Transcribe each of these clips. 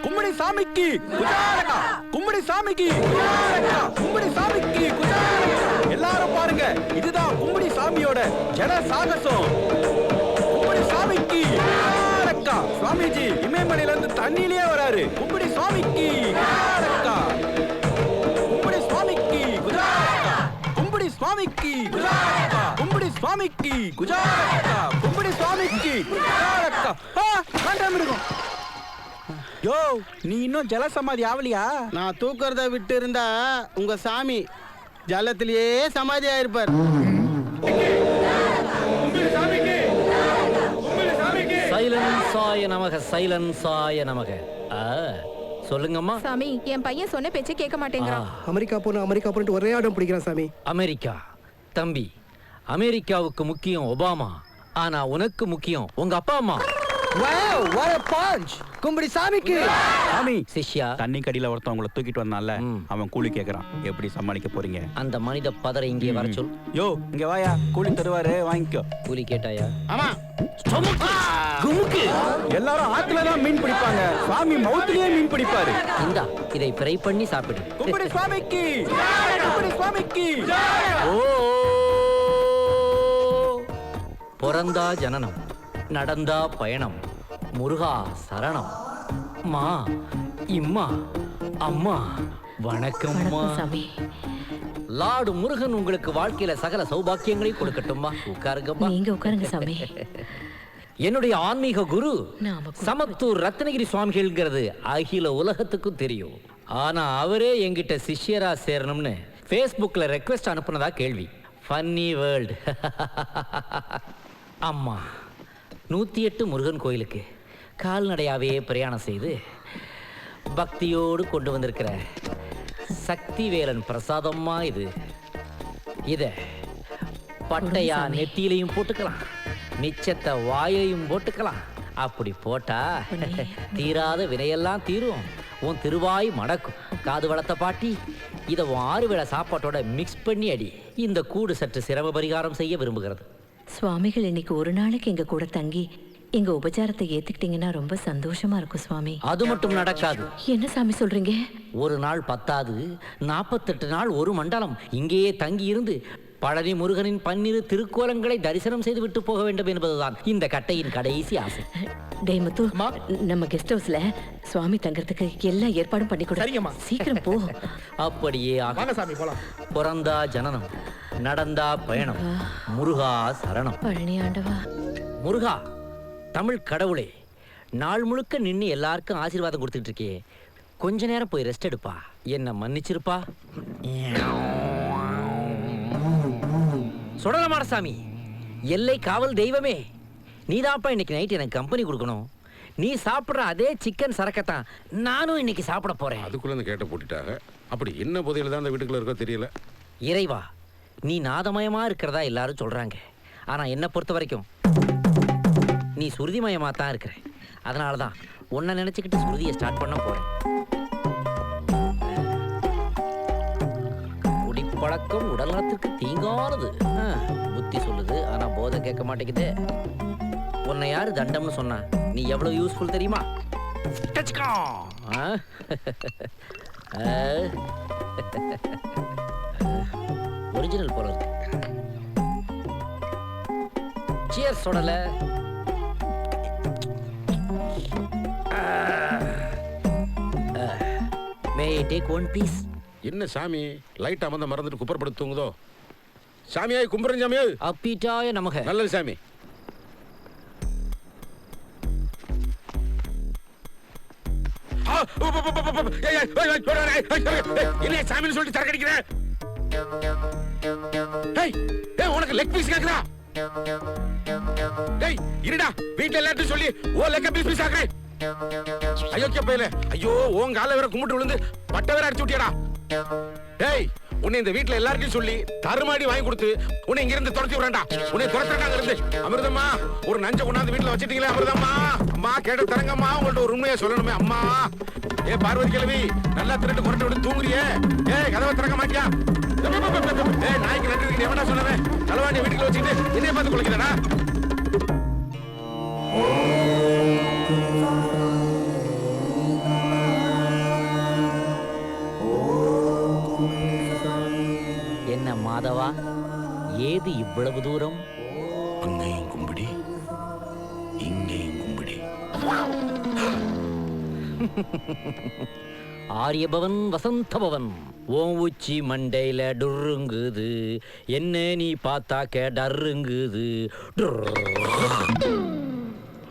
கும்படி சாமிக்கு குஜாரகா, கும்படி சாமிக்கு குஜாரகா, கும்படி சாமிக்கு குஜாரகா. எல்லாரும் பாருங்க, இதுதான் கும்படி சாமியோட ஜட சாகசம். கும்படி சாமிக்கு குஜாரகா. சுவாமிஜி இமயமலையில இருந்து தண்ணியிலேயே வராரு. கும்படி சாமிக்கு குஜாரகா, கும்படி சாமிக்கு குஜாரகா, கும்படி சுவாமிக்கு குஜாரகா, கும்படி சுவாமிக்கு குஜாரகா, கும்படி சுவாமிக்கு குஜாரகா. வேண்டாம் இருக்கும். யோ, நீ இன்னும் ஜல சமாதி ஆவலியா? நான் தூக்கறத விட்டு இருந்தா உங்க சாமி ஜலத்திலேயே சமாதி ஆயிருப்பார். சைலன்சாய நமக, சைலன்சாய நமக. சொல்லுங்கம்மா. சாமி, என் பையன் சொன்ன பேச்சை கேட்க மாட்டேங்கிறான். அமெரிக்கா போன்னு ஒரே ஆடம் பிடிக்கிறான் சாமி. அமெரிக்கா தம்பி, அமெரிக்காவுக்கு முக்கியம் ஒபாமா, ஆனா உனக்கு முக்கியம் உங்க அப்பா அம்மா. Wow, what a punch! கும்படி சாமிக்கு. சாமி, சிஷ்யா, தண்ணி கடியில ஒருத்தன் உங்களை தூக்கிட்டு வந்தான்ல, அவன் கூலி கேக்குறான். எப்படி சமாளிக்க போறீங்க? அந்த மனித பதரை இங்கே வர சொல். யோ, இங்க வாயா, கூலி தருவாரு, வாங்கிக்கோ. கூலி கேட்டாயா? ஆமா. எல்லாரும் ஆத்துல தான் மீன் பிடிப்பாங்க, சாமி மவுத்திலேயே மீன் பிடிப்பாரு. இந்தா, இதை ஃப்ரை பண்ணி சாப்பிடு. கும்படி சுவாமிக்கு, கும்படி சுவாமிக்கு. ஓ, பிறந்தா ஜனனம், நடந்தா பயணம், முருகா சரணம். மா இம்மா அம்மா வணக்கம்மா. லார்டு முருகன் உங்களுக்கு வாழ்க்கையில சகல சௌபாக்கியங்களை கொடுக்கட்டும்மா. உட்காருங்கம்மா. நீங்க உட்காருங்க சாமி. என்னுடைய ஆன்மீக குரு சமத்தூர் ரத்னகிரி சுவாமிகள்ங்கிறது அகில உலகத்துக்கும் தெரியும். ஆனா அவரே என்கிட்ட சிஷ்யரா சேரணும்னு ஃபேஸ்புக்ல ரெக்வெஸ்ட் அனுப்புனதா கேள்வி. Funny world. அம்மா 108 முருகன் கோயிலுக்கு கால்நடையாவே பிரயாணம் செய்து பக்தியோடு கொண்டு வந்திருக்கிற சக்தி வேலன் பிரசாதம்மா இது. இத பட்டையா நெத்தியிலையும் போட்டுக்கலாம், மிச்சத்தை வாயிலையும் போட்டுக்கலாம். அப்படி போட்டா தீராத வினையெல்லாம் தீரும், உன் திருவாய் மடக்கும். காது வளர்த்த பாட்டி, இதை உன் 6 வேளை சாப்பாட்டோட மிக்ஸ் பண்ணி அடி. இந்த கூடு சற்று சிரம பரிகாரம் செய்ய விரும்புகிறது. சுவாமிகள் இன்னைக்கு ஒரு நாளைக்கு எங்க கூட தங்கி எங்க உபச்சாரத்தை ஏத்துக்கிட்டீங்கன்னா ரொம்ப சந்தோஷமா இருக்கும் சுவாமி. அது மட்டும் நடக்காது. என்ன சாமி சொல்றீங்க? ஒரு நாள் பத்தாது, 48 நாள் ஒரு மண்டலம் இங்கேயே தங்கி இருந்து பழனி முருகனின் 12 திருக்கோலங்களை தரிசனம் செய்து விட்டு போக வேண்டும் என்பதுதான் இந்த கட்டையின் கடைசி ஆசை. டேமத்து, நம்ம கெஸ்ட் ஹவுஸ்ல சுவாமி தங்கறதுக்கு எல்லா ஏற்பாடும் பண்ணி கொடு. சரிங்கம்மா. சீக்கிரம் போ. அப்படியே வாங்க சாமி போலாம். பிறந்தா ஜனனம், நடந்தா பயணம், முருகா சரணம். பழனி ஆண்டவா. முருகா, தமிழ் கடவுளே, நாள் முழுக்க நின்று எல்லாருக்கும் ஆசீர்வாதம் கொடுத்துட்டு இருக்கே, கொஞ்ச நேரம் போய் ரெஸ்ட் எடுப்பா. என்ன மன்னிச்சிருப்பா. சுடலமாட சாமி, எல்லை காவல் தெய்வமே, நீதான்ப்பா இன்னைக்கு நைட் எனக்கு கம்பெனி கொடுக்கணும். நீ சாப்பிட்ற அதே சிக்கன் சரக்கத்தான் நானும் இன்னைக்கு சாப்பிட போறேன். அதுக்குள்ள கேட்ட போட்டுட்டாங்க. அப்படி என்ன புதையில தான் அந்த வீட்டுக்குள்ள இருக்கோ தெரியல. இறைவா, நீ நாதமயமா இருக்கிறதா எல்லாரும் சொல்றாங்க. ஆனா என்ன பொறுத்த வரைக்கும் நீ சுருதிமயமா தான் இருக்கிற. அதனாலதான் உன்னை நினைச்சுக்கிட்டு சுருதியை ஸ்டார்ட் பண்ண போறேன். குடிப்பழக்கம் உடல்நலத்துக்கு தீங்கானது புத்தி சொல்லுது, ஆனா போதை கேட்க மாட்டேங்குது. உன்னை யாரு தண்டம்னு சொன்னா நீ எவ்வளவு யூஸ்ஃபுல் தெரியுமா? ஒரிஜினல் போல இருக்கு. சியர்ஸ் சொல்லல. May I take one piece? என்ன சாமி லைட் அமர்ந்த மறந்துட்டு குப்பரப்படுத்து தூங்குதோ? சாமியாய் கும்புறேன் சாமியாய். அப்பீட்டாய நமக. நல்லது சாமி. என்ன சாமின்னு சொல்லிட்டு தரக்கடிக்கிறேன். உனக்கு லெக் பீஸ் கேக்குதா? டேய் இருடா, வீட்ல எல்லாரும் சொல்லி ஓ லெக் பீஸ் ஆக்குறேன். ஐயோ கேப்பையில, ஐயோ உன் கால வேற கும்பிட்டு விழுந்து பட்ட வேற அடிச்சு விட்டியடா. டேய், உன்னை இந்த வீட்ல எல்லாருக்கும் சொல்லி தருமாடி வாங்கி கொடுத்து உன்னை இங்க இருந்து துரத்தி விடுறேன்டா. உன்னை துரத்துறாங்க இருந்து. அமிர்தம்மா, ஒரு நஞ்ச கொண்டாந்து வீட்ல வச்சிட்டீங்களே அமிர்தம்மா. அம்மா கேட்ட தரங்கம்மா, உங்கள்ட்ட ஒரு உண்மையை சொல்லணுமே அம்மா. ஏ பார்வதி கிழவி, நல்லா திருட்டு குரட்டை விட்டு தூங்குறியே. கதவை திறக்க மாட்டியா? நாய்க்கு நட்டு எவனா சொன்னவன் தலைவாண்டிய வீட்டுக்குள்ள வச்சுக்கிட்டு என்னைய பார்த்து குளிக்கிறடா. ஏது இவ்வளவு தூரம்? அங்கேயும் கும்பிடி, இங்கேயும் கும்பிடி. ஆரியபவன் வசந்தபவன் ஓம் உச்சி மண்டையில டுருங்குது, என்ன நீ பார்த்தாக்க டருங்குது.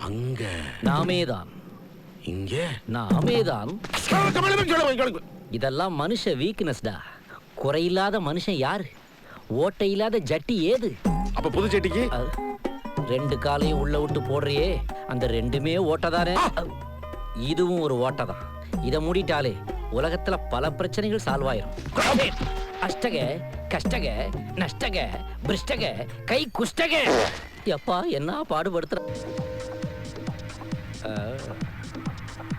அங்க நாமேதான், இங்க நாமேதான். இதெல்லாம் மனுஷ வீக்னஸ்டா. குறையில்லாத மனுஷன் யாரு? ஓட்டை இல்லாத ஜட்டி ஏது? அப்ப புது செட்டிக்கு அது, ரெண்டு காலையும் உள்ள விட்டு போடுறியே, அந்த ரெண்டுமே ஓட்டதானே. இதுவும் ஒரு ஓட்டதான். இதை மூடிட்டாலே உலகத்துல பல பிரச்சனைகள் சால்வ் ஆயிரும். அஷ்டக கஷ்டக நஷ்டக பிருஷ்டக கை குஷ்டக. எப்பா என்ன பாடுபடுத்துற.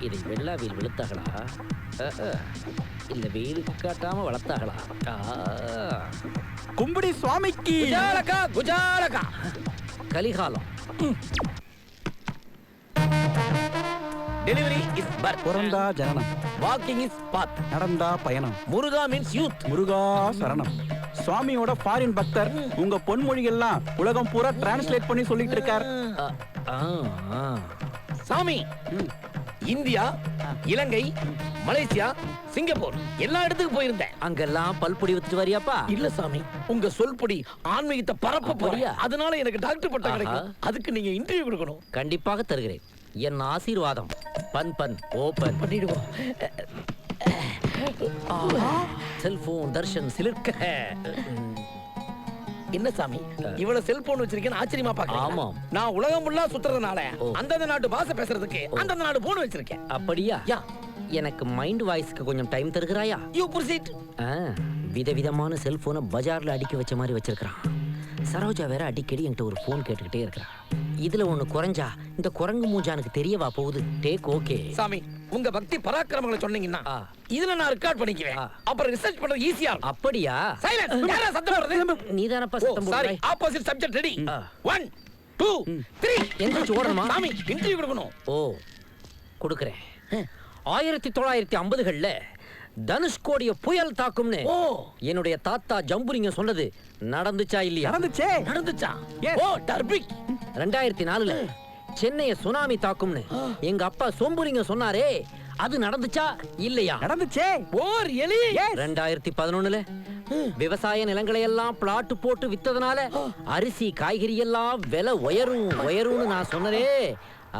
இதை வெள்ளாவில் வெளுத்தாங்களா இல்ல வெயிலுக்கு காட்டாம வளர்த்தாங்களா? கும்பிடி சுவாமிக்கு. குஜாலகா குஜாலகா. கலிகாலம். Delivery is birth. பிறந்தா ஜனனம், வாக்கிங் இஸ் பாத். நடந்தா பயணம். முருகா மீன்ஸ் யூத். முருகா சரணம். சுவாமியோட ஃபாரின் பக்தர் உங்க பொன்மொழிகள்லாம் உலகம் பூரா டிரான்ஸ்லேட் பண்ணி சொல்லிட்டு இருக்கார். சாமி, இந்தியா, இலங்கை, மலேசியா, சிங்கப்பூர் எல்லா இடத்துக்கு போயிருந்தேன். அங்கெல்லாம் பல்பொடி வித்துட்டு வரியாப்பா? இல்ல சாமி, உங்க சொல்பொடி ஆன்மீகத்தை பரப்ப போறியா? அதனால எனக்கு டாக்டர் பட்டம் கிடைக்கும். அதுக்கு நீங்க இன்டர்வியூ கொடுக்கணும். கண்டிப்பாக தருகிறேன். என் ஆசீர்வாதம். பன் பன் ஓபன் பண்ணிடுவோம். செல்போன் தர்ஷன் சிலிர்க்க. என்ன சாமி இவ்வளவு செல்போன் வச்சிருக்கேன்னு ஆச்சரியமா பாக்க? ஆமாம், நான் உலகம் ஃபுல்லா சுத்துறதுனால அந்தந்த நாட்டு பாஷை பேசுறதுக்கு அந்தந்த நாடு போன் வச்சிருக்கேன். அப்படியா? எனக்கு மைண்ட் வாய்ஸ்க்கு கொஞ்சம் டைம் தருகிறாயா? You proceed. விதவிதமான செல்போனை பஜார்ல அடிக்க வச்ச மாதிரி வச்சிருக்கான். சரோஜா வேற அடிக்கடி என்கிட்ட ஒரு போன் கேட்டுக்கிட்டே இருக்கிறான். இதுல ஒண்ணு குறைஞ்சா இந்த குரங்கு மூஞ்சானுக்கு தெரியவா போகுது. Take okay. சாமி, உங்க பக்தி பராக்கிரமங்களை சொன்னீங்கன்னா இதுல நான் ரெக்கார்ட் பண்ணிக்குவேன். அப்புறம் ரிசர்ச் பண்றது ஈஸியா. அப்படியா? சைலன்ஸ். யாரா சத்தம் போடுறது? நீதானப்பா சத்தம் போடுற. Sorry, opposite subject ready. 1 2 3 எந்திரச்சு ஓடணுமா? சாமி இன்டர்வியூ கொடுக்கணும். ஓ கொடுக்கறேன். 1950கள்ல தனுஷ்கோடிய புயல் தாக்கும்னு என்னுடைய தாத்தா ஜம்புலிங்க சொன்னது நடந்துச்சா இல்லையா? நடந்துச்சே. நடந்துச்சா? ஓ டர்பிக். 2004ல சென்னைய சுனாமி தாக்கும்னு எங்க அப்பா சொம்புலிங்க சொன்னாரே, அது நடந்துச்சா இல்லையா? நடந்துச்சே. ஓர் எலி. 2011ல விவசாய நிலங்களை எல்லாம் பிளாட் போட்டு வித்ததனால அரிசி காய்கறி எல்லாம் விலை உயரும்னு நான் சொன்னதே,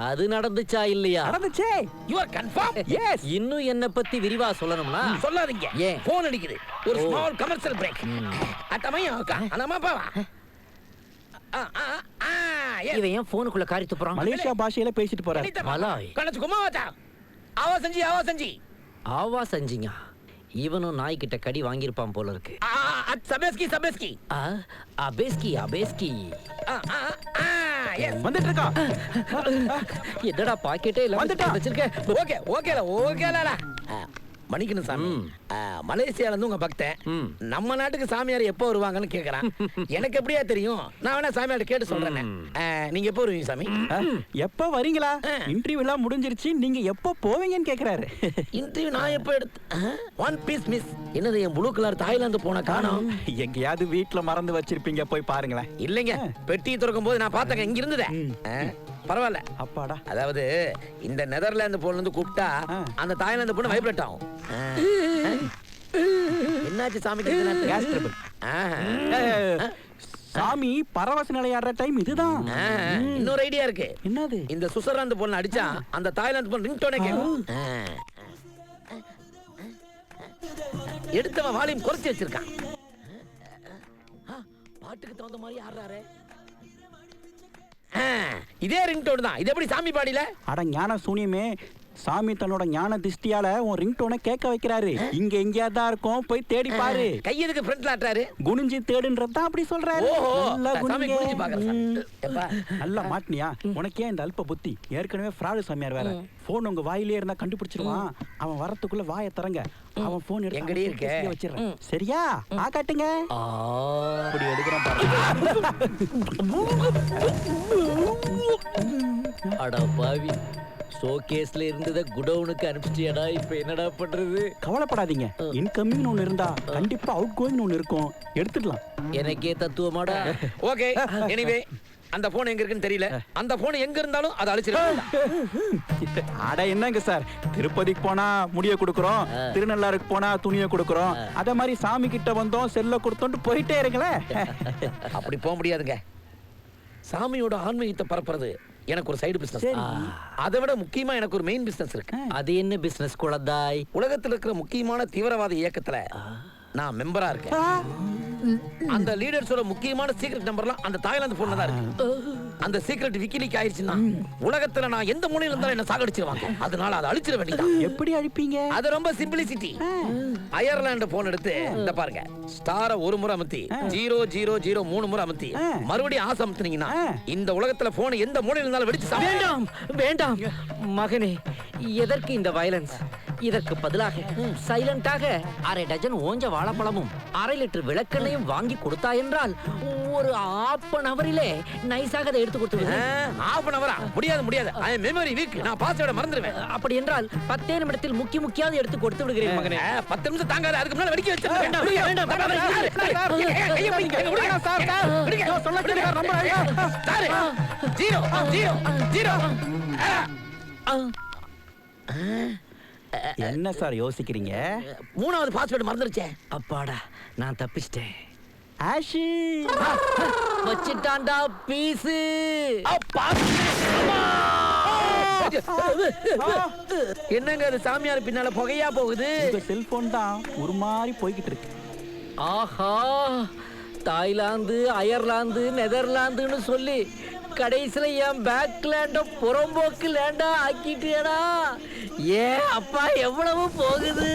அது நடந்துச்சா இல்லையா? நடந்துச்சே. You are confirm? எஸ். இன்னும் என்ன பத்தி விரிவா சொல்லணும்னா சொல்லாதீங்க. ஏன்? போன் அடிக்குது. ஒரு ஸ்மால் கமர்ஷியல் பிரேக். அட்டமையா அனமா பாவா. இவன் ஏன் போனுக்குள்ள காரி துப்புறான்? மலேசியா பாஷையில பேசிட்டு போறாரு. மலாய். கணச்சு குமாவச்சா. ஆவா செஞ்சிங்க. இவனும் நாய்கிட்ட கடி வாங்கியிருப்பான் போல இருக்கு. வந்துட்டு இருக்கா. என்னடா பாக்கெட்டே இல்ல வச்சிருக்கேன். ஓகே ஓகேல ஓகேல. மணிக்கணும் சாமி, மலேசியால இருந்து உங்க பக்தன் நம்ம நாட்டுக்கு சாமியார் எப்போ வருவாங்கன்னு கேக்குறான். எனக்கு எப்படியா தெரியும்? நான் வேணா சாமியார் கேட்டு சொல்றேன். நீங்க எப்போ வருவீங்க சாமி? எப்ப வரீங்களா? இன்டர்வியூ எல்லாம் முடிஞ்சிருச்சு, நீங்க எப்போ போவீங்கன்னு கேக்குறாரு. இன்டர்வியூ நான் எப்போ எடுத்து ஒன் பீஸ் மிஸ். என்னது என் ப்ளூ கலர் தாய்லாந்து போன காணோம்? எங்கேயாவது வீட்டுல மறந்து வச்சிருப்பீங்க, போய் பாருங்களேன். இல்லைங்க, பெட்டி திறக்கும் போது நான் பார்த்தேங்க, இங்க இருந்ததே. பரவாயில்ல. அப்பாடா. அதாவது இந்த நெதர்லாந்து போன்ல இருந்து கூப்பிட்டா அந்த தாய்லாந்து பொண்ணு வைப்ரேட் ஆகும். என்னாச்சு சாமிக்கு? Gas trouble. சாமி பரவச நிலையாடுற டைம் இதுதான். இன்னொரு ஐடியா இருக்கு. என்னது? இந்த சுவிட்சர்லாந்து பொண்ணு அடிச்சா அந்த தாய்லாந்து பொண்ணு ரிங்டோனே கேட்கும். எடுத்தவன் வால்யூம் குறைச்சு வச்சிருக்கான். பாட்டுக்கு தகுந்த மாதிரி ஆடுறாரு. இதே ரிங்டோன் தான். இது எப்படி சாமி பாடியில? அட ஞான சூனியமே, சாமி தன்னோட ஞான திஷ்டியால உன் ரிங்டோனை கேட்க வைக்கிறாரு. இங்க எங்கேயா தான் இருக்கும், போய் தேடி பாரு. கையதுக்கு ஃப்ரண்ட்ல ஆட்றாரு. குனிஞ்சி தேடுன்றத அப்படி சொல்றாரு. நல்லா குனிஞ்சு பாக்குறேன். நல்லா மாட்டினியா? உனக்கே இந்த அல்ப புத்தி. ஏற்கனவே ஃப்ராடு சாமியார் வேற. போன் உங்க வாயிலே இருந்தா கண்டுபிடிச்சிருவான். அவன் வரத்துக்குள்ள வாயை தரங்க. அவன் போன் எடுத்து எங்கடி இருக்க வச்சிரறேன். சரியா? காட்டுங்க. அப்படி எடுக்கறேன் பாரு. அட பாவி, ஷோகேஸ்ல இருந்தத குடவுனுக்கு அனுப்பிச்சிட்டியாடா? இப்ப என்னடா பண்றது? கவலைப்படாதீங்க, இன்கமிங் ஒன்னு இருந்தா கண்டிப்பா அவுட் கோயிங் ஒன்னு இருக்கும், எடுத்துடலாம். எனக்கே தத்துவமாடா. ஓகே, எனிவே அந்த போன் எங்க இருக்குன்னு தெரியல. அந்த போன் எங்க இருந்தாலும் அதை அழிச்சிருக்கேன். அட என்னங்க சார், திருப்பதிக்கு போனா முடிய கொடுக்குறோம், திருநள்ளாருக்கு போனா துணியை கொடுக்குறோம், அத மாதிரி சாமி கிட்ட வந்தோம் செல்ல கொடுத்தோன்ட்டு போயிட்டே இருங்களேன். அப்படி போக முடியாதுங்க. சாமியோட ஆன்மீகத்தை பரப்புறது எனக்கு ஒரு சைடு பிசினஸ். அதை விட முக்கியமா எனக்கு ஒரு மெயின் பிசினஸ் இருக்கு. அது என்ன பிசினஸ் குழந்தாய்? உலகத்துல இருக்கிற முக்கியமான தீவிரவாத இயக்கத்துல நான் மெம்பரா இருக்கேன். அந்த லீடர்ஸோட முக்கியமான சீக்ரெட் நம்பர்லாம் அந்த தாய்லாந்து போன்ல தான் இருக்கு. அந்த சீக்ரெட் விக்கிலீக் ஆயிருச்சுன்னா உலகத்துல நான் எந்த மூலையில இருந்தாலும் என்ன சாகடிச்சிருவாங்க. அதனால அதை அழிச்சிட வேண்டியது. எப்படி அழிப்பீங்க? அது ரொம்ப சிம்பிளிசிட்டி. அயர்லாந்து போன் எடுத்து இந்த பாருங்க, ஸ்டார ஒரு முறை அமுத்தி 0003 முறை அமுத்தி மறுபடியும் ஆசை அமுத்துனீங்கன்னா இந்த உலகத்துல போன் எந்த மூலையில இருந்தாலும் வெடிச்சு வேண்டாம் வேண்டாம் மகனே, எதற்கு இந்த வயலன்ஸ்? இதற்கு பதிலாக சைலண்டாக 1/2 டஜன் ஓஞ்ச வாழைப்பழமும் 1/2 லிட்டர் விளக்கெண்ணையும் வாங்கி கொடுத்தா என்றால் ஒரு 1/2 ஹவரிலே நைஸாக அதை எடுத்து கொடுத்து விடுவேன். 1/2 ஹவரா? முடியாது முடியாது. ஐ அம் மெமரி வீக். நான் பாஸ்வேர்டை மறந்துடுவேன். அப்படி என்றால் 10 நிமிடத்தில் முக்கியமானது எடுத்து கொடுத்து விடுகிறேன் மகனே. 10 நிமிஷம் தாங்காது. அதுக்கு முன்னால வெடிக்க வச்சிருங்க. வேண்டாம், வேண்டாம், என்ன சார் யோசிக்கிறீங்க? 3வது பாஸ்வேர்டு மறந்துருச்சே. அப்பாடா, நான் தப்பிச்சிட்டேன். ஆஷி வச்சிட்டான்டா பீஸு. என்னங்க அது சாமியார் பின்னால புகையா போகுது? உங்க செல்போன் தான் ஒரு மாதிரி போய்கிட்டு இருக்கு. ஆஹா, தாய்லாந்து, அயர்லாந்து, நெதர்லாந்துன்னு சொல்லி கடைசியில என் பேக் லேண்ட புறம்போக்கு லேண்டா ஆக்கிட்டியடா. ஏன் அப்பா எவ்வளவு போகுது?